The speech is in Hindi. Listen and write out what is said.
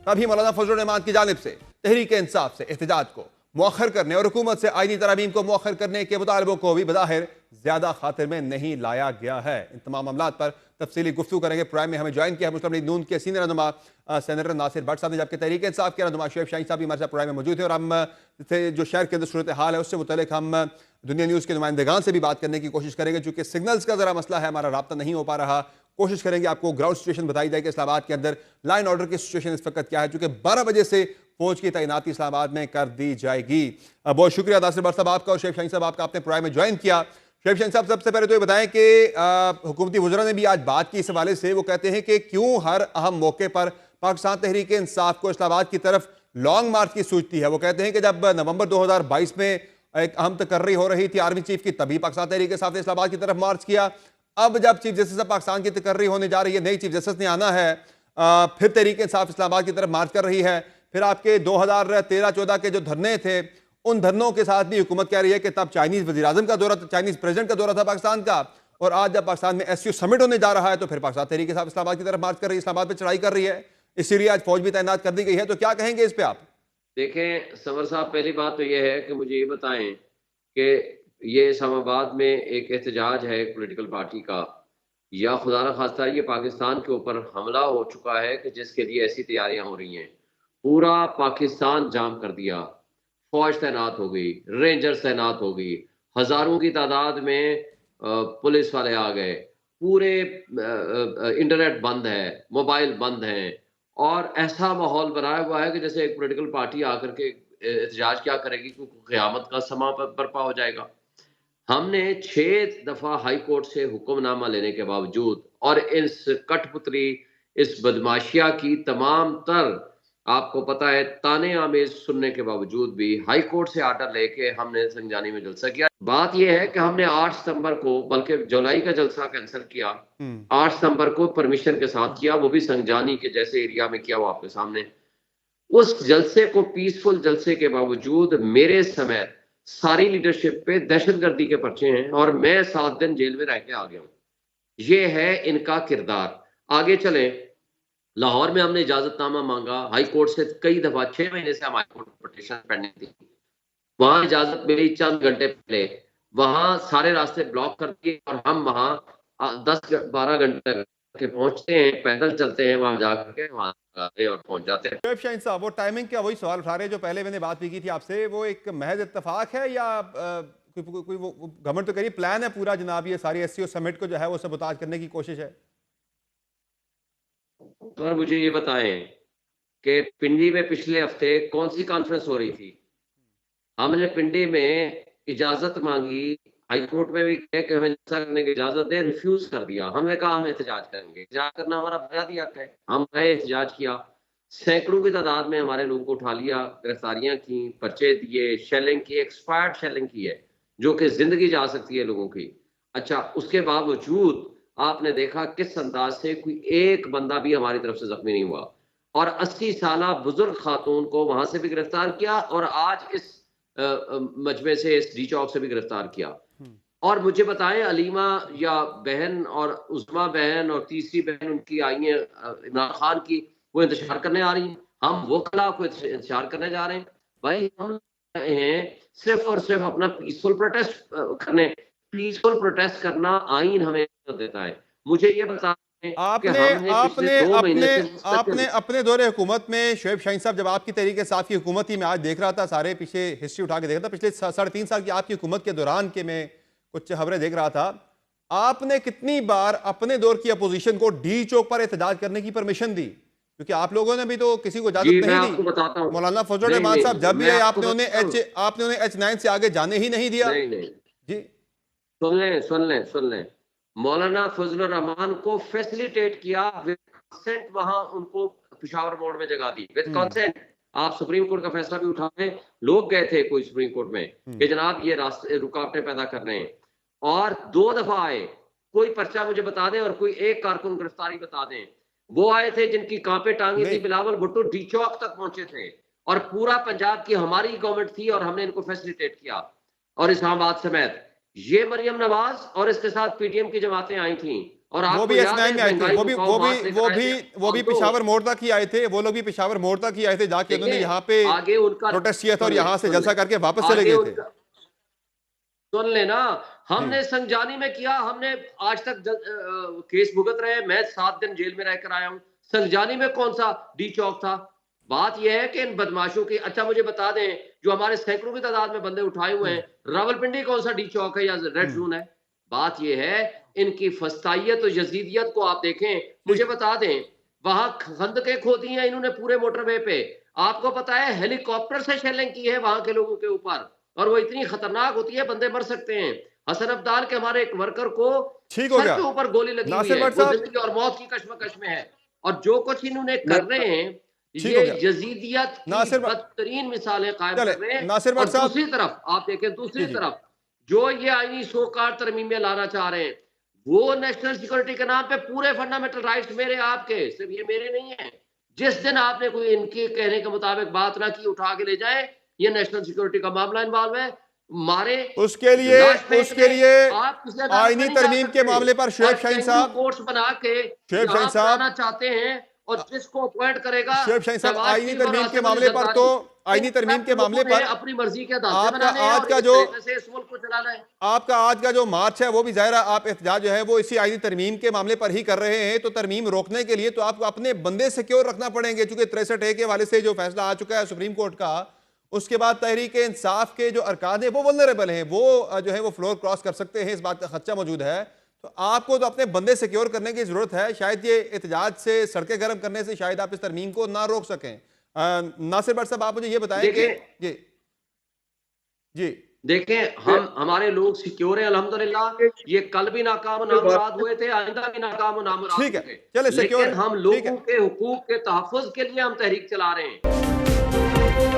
तभी मौलाना फजल रहमान की जानिब से तहरीक इंसाफ से एहतजाज को मौखर करने और हुकूमत से आईनी तरामीम को मौखर करने के मुतालबों को भी बज़ाहिर ज्यादा खातिर में नहीं लाया गया है। इन तमाम मामलात पर तफसीली गुफ्तगू करेंगे। प्राइम में हमें ज्वाइन किया है मुस्लिम लीग नून के सीनियर रहनुमा सेनेटर नासिर भट्ट साहब ने, जबकि तहरीक इंसाफ के रहनुमा शुएब शाहीन साहब भी हमारे साथ प्राइम में मौजूद है। और हम जो शहर के अंदर सूरत हाल है उससे मुतल्लिक हम दुनिया न्यूज़ के नुमाइंदगान से भी बात करने की कोशिश करेंगे। चूंकि सिग्नल्स का जरा मसला है, हमारा राब्ता नहीं हो पा रहा, कोशिश करेंगे आपको ग्राउंड सिचुएशन बताई जाए कि इस्लामाबाद के अंदर लाइन ऑर्डर की सिचुएशन इस वक्त क्या है। चूंकि 12 बजे से फौज की तैनाती इस्लामाबाद में कर दी जाएगी। बहुत शुक्रिया नासिर भट्ट साहब आपका और शुएब शाहीन साहब आपका, आपने प्राइम में ज्वाइन किया। शुएब शाहीन साहब, सबसे पहले तो ये बताएं कि हुकूमती वज़रा ने भी आज बात की इस हवाले से। वो कहते हैं कि क्यों हर अहम मौके पर पाकिस्तान तहरीक इंसाफ को इस्लामाबाद की तरफ लॉन्ग मार्च की सूझती है। वो कहते हैं कि जब नवंबर 2022 में एक अहम तकर्री हो रही थी आर्मी चीफ की, तभी पाकिस्तान तहरीक इंसाफ ने इस्लामाबाद की तरफ मार्च किया। अब जब चीफ जस्टिस ऑफ पाकिस्तान की तकर्री होने जा रही है, नई चीफ जस्टिस ने आना है, फिर तहरीक इंसाफ इस्लामाबाद की तरफ मार्च कर रही है। फिर आपके 2013-14 के जो धरने थे, उन धरनों के साथ भी हुकूमत कह रही है कि तब चाइनीज वज़ीर-ए-आज़म का दौरा, चाइनीज प्रेसिडेंट का दौरा था पाकिस्तान का, और आज जब पाकिस्तान में एससीओ समिट होने जा रहा है तो फिर पाकिस्तान तहरीक इंसाफ इस्लामाबाद की तरफ मार्च कर रही है, इस्लामाबाद पर चढ़ाई कर रही है। इसीलिए आज फौज भी तैनात कर दी गई है। तो क्या कहेंगे इस पे आप? देखें सवर साहब, पहली बात तो ये है कि मुझे ये बताएं कि ये इस्लामाबाद में एक एहतजाज है एक पॉलिटिकल पार्टी का, या खुदा न खास्ता ये पाकिस्तान के ऊपर हमला हो चुका है कि जिसके लिए ऐसी तैयारियां हो रही हैं। पूरा पाकिस्तान जाम कर दिया, फौज तैनात हो गई, रेंजर्स तैनात हो गई, हजारों की तादाद में पुलिस वाले आ गए, पूरे इंटरनेट बंद है, मोबाइल बंद हैं, और ऐसा माहौल बनाया हुआ है कि जैसे एक पॉलिटिकल पार्टी आकर के एहतजाज क्या करेगी कि क़यामत का समा बर्पा हो जाएगा। हमने 6 दफा हाई कोर्ट से हुक्मनामा लेने के बावजूद और इस कठपुतली, इस बदमाशिया की तमाम तर, आपको पता है, ताने आमेज सुनने के बावजूद भी हाई कोर्ट से आर्डर लेके हमने संजानी में जलसा किया। बात यह है कि हमने 8 सितंबर को, बल्कि जुलाई का जलसा कैंसिल किया, 8 सितंबर को परमिशन के साथ किया, वो भी संजानी के जैसे एरिया में किया, वो आपके सामने। उस जलसे को, पीसफुल जलसे के बावजूद मेरे समेत सारी लीडरशिप पे दहशतगर्दी के पर्चे हैं और मैं 7 दिन जेल में रह के आ गया हूं। ये है इनका किरदार। आगे चलें, लाहौर में हमने इजाजतनामा मांगा हाई कोर्ट से कई दफा, 6 महीने से हमारी कोर्ट पिटीशन पेंडिंग थी। वहां इजाजत मिली चंद घंटे पहले, वहां सारे रास्ते ब्लॉक कर दिए और हम वहां 10-12 घंटे के पहुंचते हैं, पैदल चलते हैं, वहां जाकर के वहां और पहुंच जाते हैं। शुएब शाहीन साहब, वो टाइमिंग का वही सवाल उठा रहे हैं जो पहले मैंने बात भी की थी आपसे। वो एक महज इत्तेफाक है या कोई वो गवर्नमेंट तो कह रही प्लान है पूरा जनाब, ये सारी एससीओ समिट को जो है वो सबोताज करने की कोशिश है? तो मुझे ये बताएं कि पिंडी में पिछले हफ्ते कौन सी कॉन्फ्रेंस हो रही थी? हमने पिंडी में इजाजत मांगी, हाई कोर्ट में भी कह के हमें जलसा करने की इजाजत दे, रिफ्यूज कर दिया। हमने कहा हम एहतजाज करेंगे, एहतजाज करना हमारा बुनियादी हक है। हम गए, एहतजाज किया, सैकड़ों की तादाद में हमारे लोगों को उठा लिया, गिरफ्तारियां की, पर्चे दिए, शेलिंग की, एक्सपायर्ड शेलिंग की है जो कि जिंदगी जा सकती है लोगों की। अच्छा, उसके बावजूद आपने देखा किस अंदाज से कोई एक बंदा भी हमारी तरफ से जख्मी नहीं हुआ, और 80 साला बुजुर्ग खातून को वहां से भी गिरफ्तार किया और आज इस मजमे से, इस डी चौक से भी गिरफ्तार किया। और मुझे बताएं, अलीमा या बहन और उस्मा बहन और तीसरी बहन उनकी आई है इमरान खान की, वो इंतजार करने आ रही हैं। हम वो कला को इंतजार करने जा रहे हैं। भाई हम हैं सिर्फ और सिर्फ अपना पीसफुल प्रोटेस्ट करने। पीसफुल प्रोटेस्ट करना आइन हमें देता है। मुझे ये बता आपने आपने अपने आपने अपने दौरे हुकूमत में शुएब शाहीन साहब, जब आपकी तहरीक इंसाफ की हुकूमत थी, मैं आज देख रहा था, सारे पीछे हिस्ट्री उठा के देख रहा था, पिछले 3.5 साल की आपकी हुकूमत के दौरान के मैं कुछ खबरें देख रहा था, आपने कितनी बार अपने दौर की अपोजिशन को डी चौक पर एहतजाज करने की परमिशन दी? क्योंकि आप लोगों ने भी तो किसी को इजाजत नहीं दी। मौलाना फजल रहमान साहब जब भी आए आपने उन्हें H9 से आगे जाने ही नहीं दिया। जी सुन लें, मौलाना फजल रहमान को फैसिलिटेट किया विद कंसेंट, वहां उनको पिशावर मोड़ में जगह दी विद कंसेंट। आप सुप्रीम कोर्ट का फैसला भी उठा रहे, लोग गए थे कोई सुप्रीम कोर्ट में कि जनाब ये रास्ते रुकावटें पैदा कर रहे हैं, और 2 दफा आए। कोई पर्चा मुझे बता दें और कोई एक कारकुन गिरफ्तारी बता दें। वो आए थे जिनकी कांपे टांगी थी, बिलावल भुट्टो डी चौक तक पहुंचे थे, और पूरा पंजाब की हमारी गवर्नमेंट थी और हमने इनको फैसिलिटेट किया। और इस्लामाबाद समेत ये मरियम नवाज और इसके साथ पीटीएम की जमातें आई थी, और वो आपको भी याद है S9 में आए थे, महंगाई वो भी मुकाम वो भी मार्च लेकर वो आए भी थे। वो भी हम तो पेशावर मोड़ तक ही आए थे, वो लोग भी पेशावर मोड़ तक ही आए थे, जाके उन्होंने देखिए यहाँ पे आगे उनका प्रोटेस्ट किया था और सुन यहाँ से लें जलसा करके वापस चले आगे गए थे। उनका सुन लेना। जी हमने संजानी में किया, हमने आज तक केस भुगत रहे हैं। मैं 7 दिन जेल में रहकर आया हूं। संजानी में कौन सा डी चौक था? बात यह है कि इन बदमाशों की, अच्छा मुझे बता दें, जो हमारे सैकड़ों की तादाद में बंदे उठाए हुए हम्म हैं, रावलपिंडी कौन सा डी चौक है या रेड हम्म जोन है? बात यह है इनकी फस्तायत और यजीदियत को आप देखें। मुझे ठीक बता दें, वहां खंदकें खोदी हैं इन्होंने पूरे मोटरवे पे। आपको पता है हेलीकॉप्टर से शेलिंग की है वहां के लोगों के ऊपर, और वो इतनी खतरनाक होती है, बंदे मर सकते हैं। हसन अब्दाल के हमारे एक वर्कर को ठीक हो सर गया। के ऊपर गोली लगी हुई नासिर है, भट्ट वो साहब, जिंदगी और मौत की कश्मकश में है। और जो कुछ इन्होंने कर रहे हैं, ठीक हो ये गया। यजीदियत की नासिर भट्ट, बदतरीन मिसालें कायम चले कर रहे हैं। नासिर भट्ट और साहब, दूसरी तरफ आप देखें, जी दूसरी जी तरफ जो ये आईनी सोकार तरमीमें लाना चाह रहे हैं, वो नेशनल सिक्योरिटी के नाम पे पूरे फंडामेंटल राइट्स मेरे आपके, सिर्फ ये मेरे नहीं है। जिस दिन आपने कोई इनके कहने के मुताबिक बात ना की, उठा के ले जाए, ये नेशनल सिक्योरिटी का मामला इन्वॉल्व है, मारे, लाश फेंक उसके दें। लिए आप किसी अदालत में आईनी नहीं जा तरमीम के सकते। मामले पर और शुएब शाहीन कैंगरू साहब, कोर्ट्स बना के शुएब शाहीन यहाँ पर साहब, आना चाहते हैं, और जिसको अपॉइंट करेगा शुएब शाहीन साहब, शहबाज आईनी शरीफ और तरमीम के आसिफ अली मामले पर तो जरदारी, आईनी इन तरमीम सब के लोगों मामले ने पर अपनी मर्जी के अदालतें आपका बनाने हैं आज और का इस जो तरीके से इस मुल्क को चलाना है। आपका आज का जो मार्च है वो भी ज़ाहिर है आप एहतजाज जो है वो इसी आईनी तरमीम के मामले पर ही कर रहे हैं, तो तरमीम रोकने के लिए तो आपको अपने बंदे सिक्योर रखना पड़ेंगे, चूंकि 63A के हवाले से जो फैसला आ चुका है सुप्रीम कोर्ट का, उसके बाद तहरीक इंसाफ के जो अरकान है वो वल्नरेबल हैं, वो जो है वो फ्लोर क्रॉस कर सकते हैं, इस बात का खदशा मौजूद है। तो आपको तो अपने बंदे सिक्योर करने की जरूरत है, शायद ये एहतजाज से, सड़कें गर्म करने से शायद आप इस तरमीम को ना रोक सकें। नासिर भट्ट साहब, आप मुझे ये बताएं कि जी जी देखें, हमारे लोग सिक्योर हैं अल्हम्दुलिल्लाह। ये कल भी नाकाम नामुराद हुए थे, आइंदा भी नाकाम नामुराद ठीक है, होंगे, चले सिक्योर लेकिन है, हम ठीक है। लोगों के हुकूक के तहफ़्फ़ुज़ के लिए हम तहरीक चला रहे हैं।